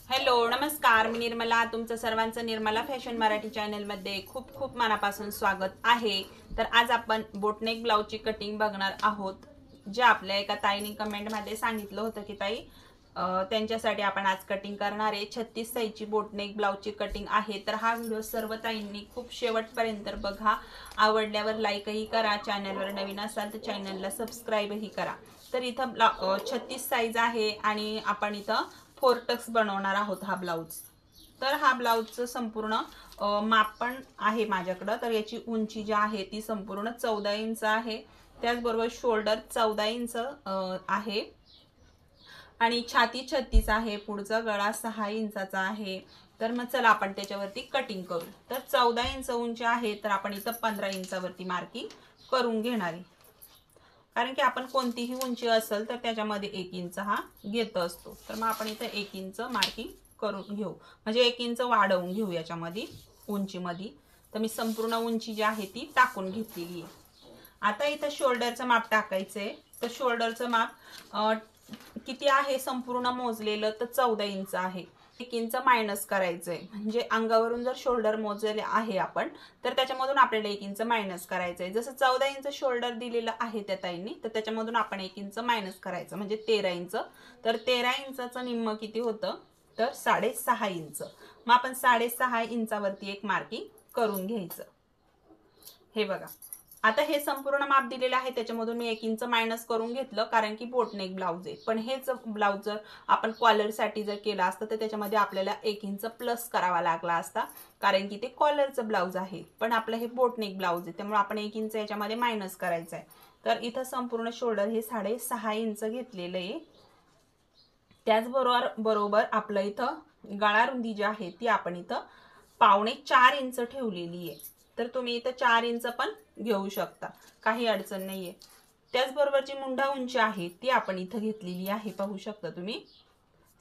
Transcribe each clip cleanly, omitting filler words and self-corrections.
Hello नमस्कार, मी निर्मला. तुमचं सर्वांचं निर्मला फॅशन मराठी चॅनलमध्ये खूप खूप मनापासून स्वागत आहे. तर आज आपण बोटनेक ब्लाउजची कटिंग बघणार आहोत. जे आपल्या एका ताईने कमेंटमध्ये सांगितलं होतं की ताई त्यांच्यासाठी आपण आज कटिंग करणार आहे. 36 साईजची बोटनेक ब्लाउजची कटिंग आहे. तर हा व्हिडिओ सर्व ताईंनी खूप शेवटपर्यंत बघा. आवडल्यावर लाईकही करा. चॅनलवर नवीन असाल तर चॅनलला सबस्क्राईबही करा. तर इथं 36 साईज आहे आणि आपण इथं 4 टक्स बनवणार आहोत हा ब्लाउज. तर हा ब्लाउजचं संपूर्ण माप पण आहे माझ्याकडं. तर याची उंची जी आहे ती संपूर्ण 14 इंच आहे. त्याचबरोबर शोल्डर 14 इंच आहे आणि छाती 36 आहे. पुढचा गळा 6 इंचाचा आहे. तर मग चला आपण त्याच्यावरती कटिंग करू. तर 14 इंच उंची आहे, तर आपण इथं 15 इंचावरती मार्किंग करून घेणार आहे. कारण की आपण कोणतीही उंची असेल तर त्याच्यामध्ये 1 इंच हा घेत असतो. तर मग आपण इथं 1 इंच मार्किंग करून घेऊ, म्हणजे 1 इंच वाढवून घेऊ याच्यामध्ये उंचीमध्ये. तर मी संपूर्ण उंची जी आहे ती टाकून घेतलेली आहे. आता इथं शोल्डरचं माप टाकायचंय. तर शोल्डरचं माप किती आहे संपूर्ण मोजलेलं तर 14 इंच आहे. 1 इंच मायनस करायचंय, म्हणजे अंगावरून जर शोल्डर मोजलेले आहे आपण तर त्याच्यामधून आपल्याला 1 इंच मायनस करायचंय. जसं 14 इंच शोल्डर दिलेलं आहे त्या ताईंनी, तर त्याच्यामधून आपण 1 इंच मायनस करायचं म्हणजे 13 इंच. तर 13 इंचाचं निम्म किती होतं तर 6.5 इंच. मग आपण 6.5 इंचावरती एक मार्किंग करून घ्यायचं. हे बघा, आता हे संपूर्ण माप दिलेलं आहे त्याच्यामधून मी 1 इंच मायनस करून घेतलं, कारण की बोटनेक ब्लाउज आहे. पण हेच ब्लाउज जर आपण कॉलरसाठी जर केलं असतं तर त्याच्यामध्ये आपल्याला 1 इंच प्लस करावा लागला असता, कारण की ते कॉलरचं ब्लाउज आहे. पण आपलं हे बोटनेक ब्लाउज आहे त्यामुळे आपण 1 इंच याच्यामध्ये मायनस करायचं आहे. तर इथं संपूर्ण शोल्डर हे 6.5 इंच घेतलेलं आहे. त्याचबरोबर आपलं इथं गळा रुंदी जी आहे ती आपण इथं 4.25 इंच ठेवलेली आहे. तर तुम्ही इथं 4 इंच पण घेऊ शकता, काही अडचण नाहीये. त्याचबरोबर जी मुंडा उंची आहे ती आपण इथं घेतलेली आहे, पाहू शकता तुम्ही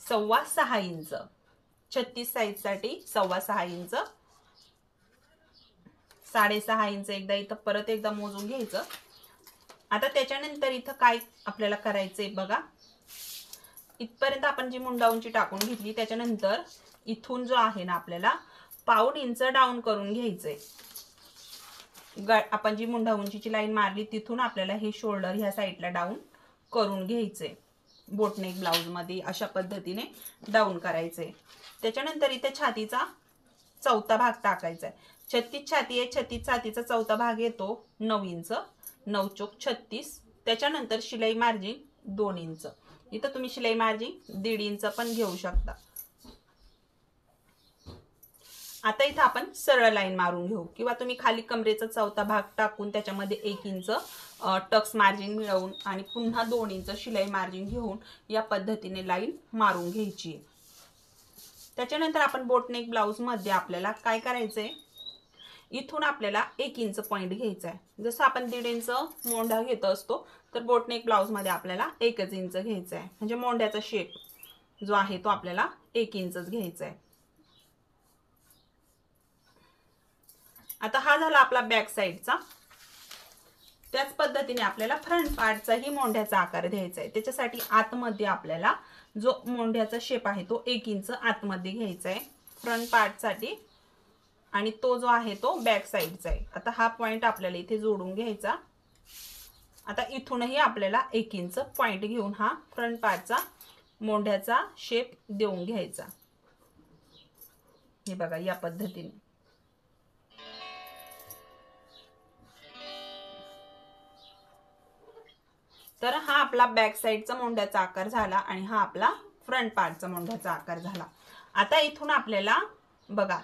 6.25 इंच. 36 साईज साठी 6.25 इंच, 6.5 इंच एकदा इथं परत एकदा मोजून घ्यायचं. आता त्याच्यानंतर इथं काय आपल्याला करायचंय बघा, इथपर्यंत आपण जी मुंडा उंची टाकून घेतली त्याच्यानंतर इथून जो आहे ना आपल्याला 1/4 इंच डाऊन करून घ्यायचंय. आपण जी मुंडा उंचीची लाईन मारली तिथून आपल्याला हे शोल्डर ह्या साईडला डाऊन करून घ्यायचंय. बोटनेक ब्लाउज मध्ये अशा पद्धतीने डाऊन करायचंय. त्याच्यानंतर इथे छातीचा चौथा भाग टाकायचा आहे. 36 छाती आहे, 36 छातीचा चौथा भाग येतो 9 इंच, 9 चोक 36. त्याच्यानंतर शिलाई मार्जिन 2 इंच. इथं तुम्ही शिलाई मार्जिन 1.5 इंच पण घेऊ शकता. आता इथं आपण सरळ लाईन मारून घेऊ, किंवा तुम्ही खाली कमरेचा चौथा भाग टाकून त्याच्यामध्ये 1 इंच टक्स मार्जिन मिळवून आणि पुन्हा 2 इंच शिलाई मार्जिन घेऊन या पद्धतीने लाईन मारून घ्यायची. त्याच्यानंतर आपण बोटनेक ब्लाउज मध्ये आपल्याला काय करायचंय, इथून आपल्याला 1 इंच पॉइंट घ्यायचा आहे. जसं आपण 1.5 इंच मोंढा घेत असतो तर बोटनेक ब्लाउज मध्ये आपल्याला 1 इंच घ्यायचा आहे, म्हणजे मोंढ्याचा शेप जो आहे तो आपल्याला 1 इंचच घ्यायचा आहे. आता हा झाला आपला बॅक साईडचा. त्याच पद्धतीने आपल्याला फ्रंट पार्टचाही मोंढ्याचा आकार द्यायचा आहे. त्याच्यासाठी आतमध्ये आपल्याला जो मोंढ्याचा शेप आहे तो 1 इंच आतमध्ये घ्यायचा आहे फ्रंट पार्टसाठी, आणि तो जो आहे तो बॅक साईडचा आहे. आता हा पॉइंट आपल्याला इथे जोडून घ्यायचा. आता इथूनही आपल्याला 1 इंच पॉइंट घेऊन हा फ्रंट पार्टचा मोंढ्याचा शेप देऊन घ्यायचा. हे बघा या पद्धतीने. तर हा आपला बॅक साईडचा मोंढ्याचा आकार झाला आणि हा आपला फ्रंट पार्टचा मोंढ्याचा आकार झाला. आता इथून आपल्याला बघा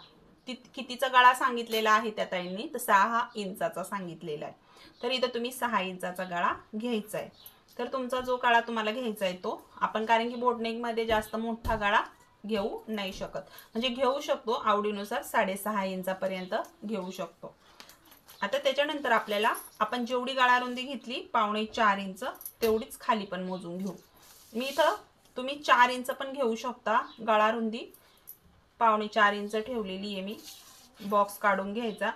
कितीचा गळा सांगितलेला आहे त्या ताईंनी, तर 6 इंचाचा सांगितलेला आहे. तर इथं तुम्ही 6 इंचाचा गळा घ्यायचा आहे. तर तुमचा जो गळा तुम्हाला घ्यायचा आहे तो आपण, कारण की बोटनेक मध्ये जास्त मोठा गळा घेऊ नाही शकत, म्हणजे घेऊ शकतो आवडीनुसार 6.5 इंचापर्यंत घेऊ शकतो. आता त्याच्यानंतर आपल्याला आपण जेवढी गळा रुंदी घेतली 4.25 इंच तेवढीच खाली पण मोजून घेऊ. मी इथं तुम्ही 4 इंच पण घेऊ शकता. गळा रुंदी 4.25 इंच ठेवलेली आहे मी. बॉक्स काढून घ्यायचा.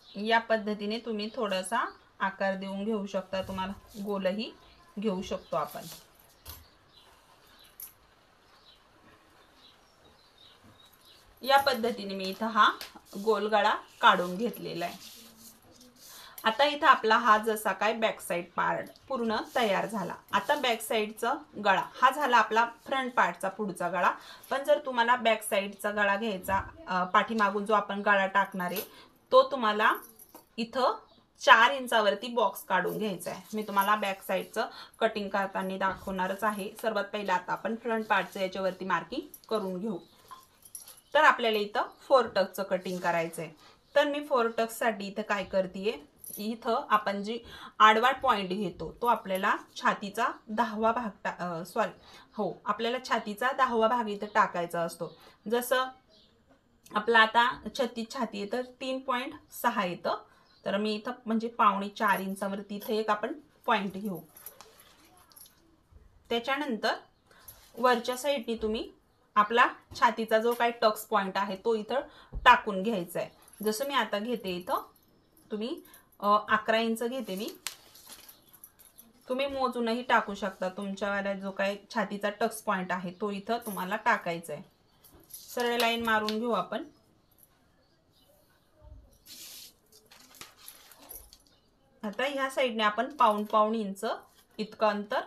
या पद्धतीने तुम्ही थोडासा आकार देऊन घेऊ शकता, तुम्हाला गोलही घेऊ शकतो आपण. या पद्धतीने मी इथं हा गोल गळा काढून घेतलेला आहे। आता इथं आपला हा जसा काय बॅक साइड पार्ट पूर्ण तयार झाला। आता बॅक साइडचा गळा हा झाला आपला फ्रंट पार्टचा पुढचा गळा। पण जर तुम्हाला बॅक साइडचा गळा घ्यायचा, पाठीमागून जो आपण गळा टाकणार आहे तो तुम्हाला इथं 4 इंचावरती बॉक्स काढून घ्यायचा आहे। मी तुम्हाला बॅक साइडचं कटिंग करताना दाखवणारच आहे। सर्वात पहिला आता आपण फ्रंट पार्टचं याच्यावरती मार्किंग करून घेऊ। तर आपल्याला इथं 4 टक्सचं कटिंग करायचं आहे। तर मी 4 टक्ससाठी इथं काय करतेय, इथं आपण जी आडवा पॉइंट घेतो तो आपल्याला छातीचा 10वा भाग आपल्याला छातीचा 10वा भाग इथं टाकायचा असतो। जसं आपला आता 36 छाती आहे तर 3.6 येतं, तर मी इथं म्हणजे 3.25 इंचावरती इथे एक आपण पॉइंट घेऊ। त्याच्यानंतर वरच्या साईडनी तुम्ही आपला छातीचा जो काही टक्स पॉइंट आहे तो इथं टाकून घ्यायचा आहे। जसं मी आता घेते इथं, तुम्ही 11 इंच घेते मी, तुम्ही मोजूनही टाकू शकता। तुमच्यावाला जो काही छातीचा टक्स पॉइंट आहे तो इथं तुम्हाला टाकायचा आहे। सरळ लाईन मारून घेऊ आपण। आता ह्या साईडने आपण 1.5 इंच इतकं अंतर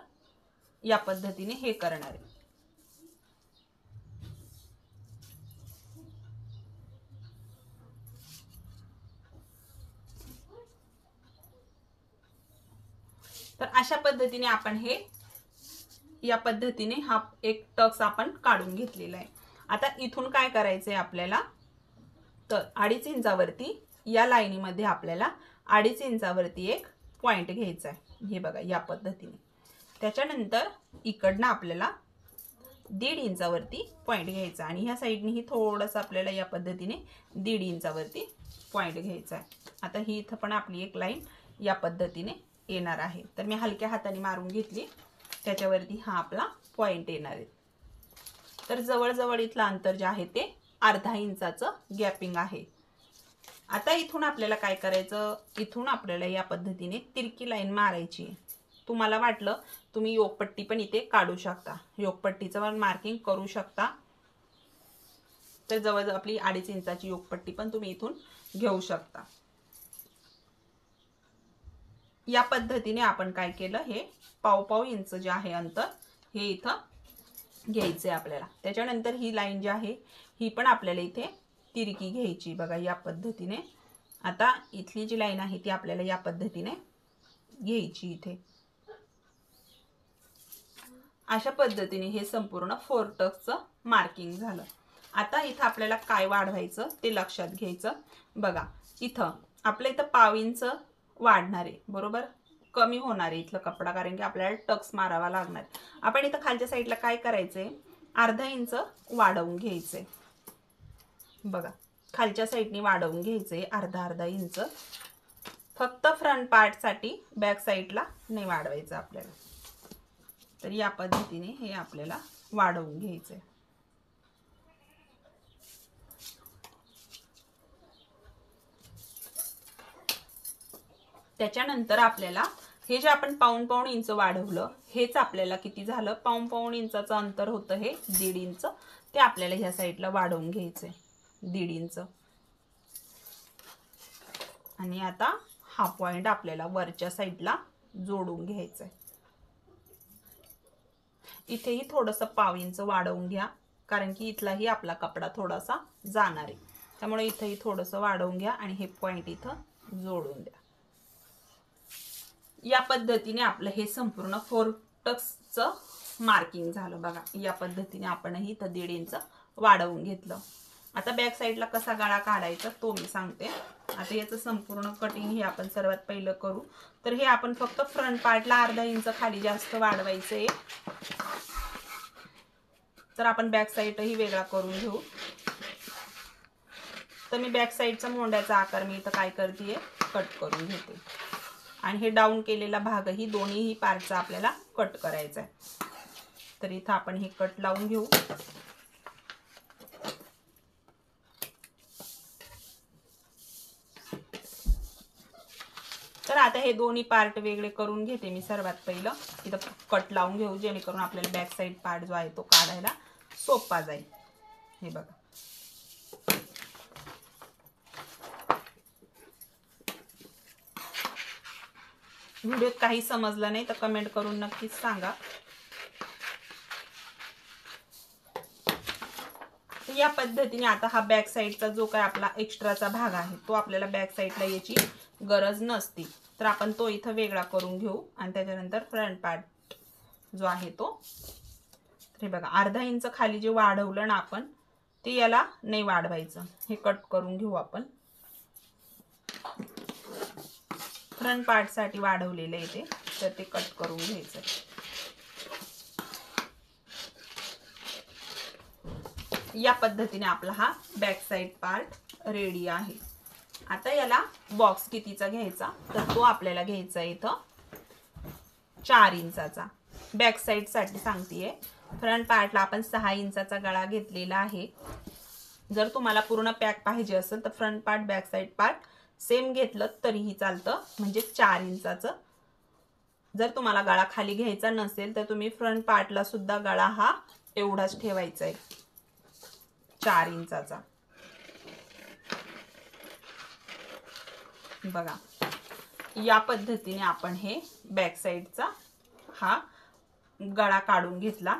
या पद्धतीने हे करणार आहे। तर अशा पद्धतीने आपण हे या पद्धतीने हा एक टक्स आपण काढून घेतलेला आहे। आता इथून काय करायचंय आपल्याला, तर 2.5 इंचावरती या लाईनीमध्ये आपल्याला 2.5 इंचावरती एक पॉइंट घ्यायचा आहे। हे बघा या पद्धतीने। त्याच्यानंतर इकडनं आपल्याला 1.5 इंचावरती पॉइंट घ्यायचा आणि ह्या साईडनेही थोडंसं आपल्याला या पद्धतीने 1.5 इंचावरती पॉइंट घ्यायचा आहे। आता ही इथं पण आपली एक लाईन या पद्धतीने येणार आहे। तर मी हलक्या हाताने मारून घेतली, त्याच्यावरती हा आपला पॉइंट येणार आहे। तर जवळजवळ इथलं अंतर जे आहे ते 0.5 इंचाचं गॅपिंग आहे। आता इथून आपल्याला काय करायचं, इथून आपल्याला या पद्धतीने तिरकी लाईन मारायची आहे। तुम्हाला वाटलं तुम्ही योगपट्टी पण इथे काढू शकता, योगपट्टीचं पण मार्किंग करू शकता। तर जवळजवळ आपली 2.5 इंचाची योगपट्टी पण तुम्ही इथून घेऊ शकता। या पद्धतीने आपण काय केलं, हे 1.5 इंच जे आहे अंतर हे इथं घ्यायचे आपल्याला। त्याच्यानंतर ही लाईन जी आहे ही पण आपल्याला इथे तिरकी घ्यायची बघा या पद्धतीने। आता इथली जी लाईन आहे ती आपल्याला या पद्धतीने घ्यायची इथे। अशा पद्धतीने हे संपूर्ण 4 टक्सचं मार्किंग झालं। आता इथं आपल्याला काय वाढवायचं ते लक्षात घ्यायचं। बघा इथं आपल्या इथं 1.5 इंच वाढणार आहे, बरोबर, कमी होणार आहे इथलं कपडा, कारण की आपल्याला टक्स मारावा लागणार। आपण इथं खालच्या साईडला काय करायचंय, 0.5 इंच वाढवून घ्यायचंय। बघा खालच्या साईडनी वाढवून घ्यायचंय 0.5 इंच, फक्त फ्रंट पार्ट साठी, बॅक साईडला नाही वाढवायचं आपल्याला। तर या पद्धतीने हे आपल्याला वाढवून घ्यायचंय। त्याच्यानंतर आपल्याला हे जे आपण 1.5 इंच वाढवलं हेच आपल्याला किती झालं, 1.5 इंचाचं अंतर होतं हे 1.5 इंच, ते आपल्याला ह्या साईडला वाढवून घ्यायचंय 1.5 इंच। आणि आता हा पॉइंट आपल्याला वरच्या साईडला जोडून घ्यायचा आहे। इथेही थोडंसं 1.5 इंच वाढवून घ्या, कारण की इथलाही आपला कपडा थोडासा जाणार आहे, त्यामुळे इथेही थोडंसं वाढवून घ्या आणि हे पॉइंट इथं जोडून द्या। या पद्धतीने आपलं हे संपूर्ण 4 टक्सचं मार्किंग झालं। बघा या पद्धतीने आपणही इथं 1.5 इंच वाढवून घेतलं। आता बॅक साईडला कसा गळा काढायचा तो मी सांगते। आता याचं संपूर्ण कटिंग हे आपण सर्वात पहिलं करू। तर हे आपण फक्त फ्रंट पार्टला 0.5 इंच खाली जास्त वाढवायचंय। तर आपण बॅक साईडही वेगळा करून घेऊ। तर मी बॅक साईडचा मोंड्याचा आकार मी इथं काय करतेय, कट करून घेते आणि हे डाऊन केलेला भागही दोन्हीही पार्टचा आपल्याला कट करायचा आहे। तर इथं आपण हे कट लावून घेऊ। तर आता हे दोन्ही पार्ट वेगळे करून घेते मी। सर्वात पहिलं इथं कट लावून घेऊ, जेणेकरून आपल्याला बॅक साईड पार्ट जो आहे तो काढायला सोपा जाईल। हे बघा व्हिडिओत काही समजलं नाही तर कमेंट करून नक्कीच सांगा। या पद्धतीने आता हा बॅक साईडचा जो काय आपला एक्स्ट्राचा भाग आहे तो आपल्याला बॅक साईडला याची गरज नसती, तर आपण तो इथं वेगळा करून घेऊ आणि त्याच्यानंतर फ्रंट पार्ट जो आहे तो, हे बघा अर्धा इंच खाली जे वाढवलं ना आपण ते याला नाही वाढवायचं, हे कट करून घेऊ आपण। फ्रंट पार्ट साठी वाढवलेलं आहे ते, तर ते कट करून घ्यायचं। या पद्धतीने आपला हा बॅक साइड पार्ट रेडी आहे। आता याला बॉक्स कितीचा घ्यायचा, तर तो आपल्याला घ्यायचा इथं 4 इंचाचा। बॅक साइड साठी सांगतेय, फ्रंट पार्टला आपण 6 इंचाचा गळा घेतलेला आहे। जर तुम्हाला पूर्ण पॅक पाहिजे असेल तर front part back side part same घेतलं तरीही चालतं, म्हणजे 4 इंचाचं। जर तुम्हाला गळा खाली घ्यायचा नसेल तर तुम्ही फ्रंट पार्टला सुद्धा गळा हा एवढाच ठेवायचा आहे, 4 इंचाचा। बघा या पद्धतीने आपण हे बॅक साइडचा हा गळा काढून घेतला।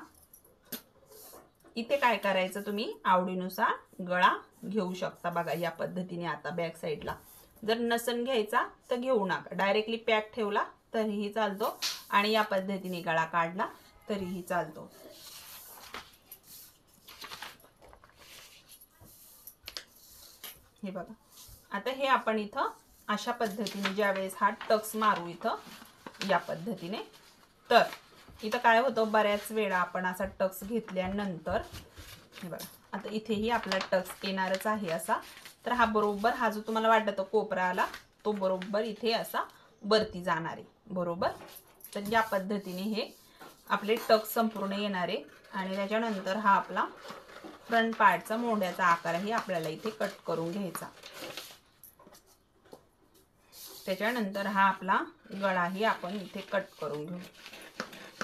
इथे काय करायचं, तुम्ही आवडीनुसार गळा घेऊ शकता। बघा या पद्धतीने आता बॅक साइडला जर नसन घ्यायचा तर घेऊ नका, डायरेक्टली पॅक ठेवला तरीही चालतो आणि या पद्धतीने गळा काढला तरीही चालतो। हे बघा आता हे आपण इथं अशा पद्धतीने ज्यावेळेस हा टक्स मारू इथं या पद्धतीने, तर इथं काय होतं, बऱ्याच वेळा आपण असा टक्स घेतल्यानंतर हे बघा आता इथेही आपला टक्स येणारच आहे असा, तर हा बरोबर हा जो तुम्हाला वाटतो कोपरा आला तो बरोबर इथे असा वरती जाणार आहे, बरोबर। तर या पद्धतीने हे आपले टक्स संपूर्ण येणार आहे आणि त्याच्यानंतर हा आपला फ्रंट पार्टचा मोंड्याचा आकारही आपल्याला इथे कट करून घ्यायचा। त्याच्यानंतर हा आपला गळाही आपण इथे कट करून घेऊ।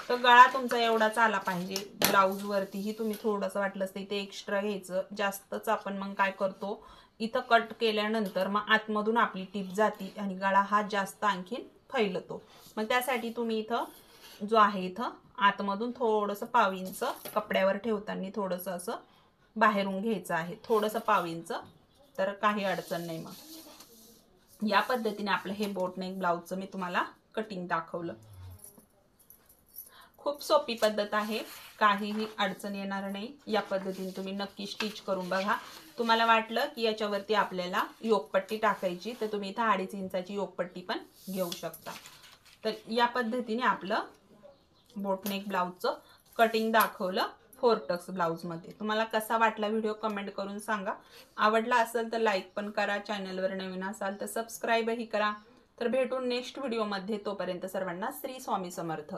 तर गळा तुमचा एवढाच आला पाहिजे। ब्लाउज वरतीही तुम्ही थोडंसं वाटलं तर इथे एक्स्ट्रा घ्यायचं, जास्तच आपण मग काय करतो इथं कट केल्यानंतर मग आतमधून आपली टीप जाती आणि गळा हा जास्त आणखीन फैलतो। मग त्यासाठी तुम्ही इथं जो आहे इथं आतमधून थोडंसं 1/2 इंच कपड्यावर ठेवताना थोडंसं असं बाहेरून घ्यायचं आहे, थोडंसं 1/2 इंच, तर काही अडचण नाही। मग या पद्धतीने आपलं हे बोट नेक ब्लाउजचं मी तुम्हाला कटिंग दाखवलं। खूप सोपी पद्धत आहे, काहीही अडचण येणार नाही। या पद्धतीने तुम्ही नक्की स्टिच करून बघा। तुम्हाला वाटलं की याच्यावरती आपल्याला योकपट्टी टाकायची तर तुम्ही इथं 2.5 इंचाची योकपट्टी पण घेऊ शकता। तर या पद्धतीने आपलं बोटनेक ब्लाउजचं कटिंग दाखवलं 4 टक्स ब्लाउज मध्ये। तुम्हाला कसा वाटला व्हिडिओ कमेंट करून सांगा। आवडला असेल तर लाईक पण करा, चॅनलवर नवीन असाल तर सबस्क्राईबही करा। तर भेटून नेक्स्ट व्हिडिओ मध्ये, तोपर्यंत सर्वांना श्री स्वामी समर्थ।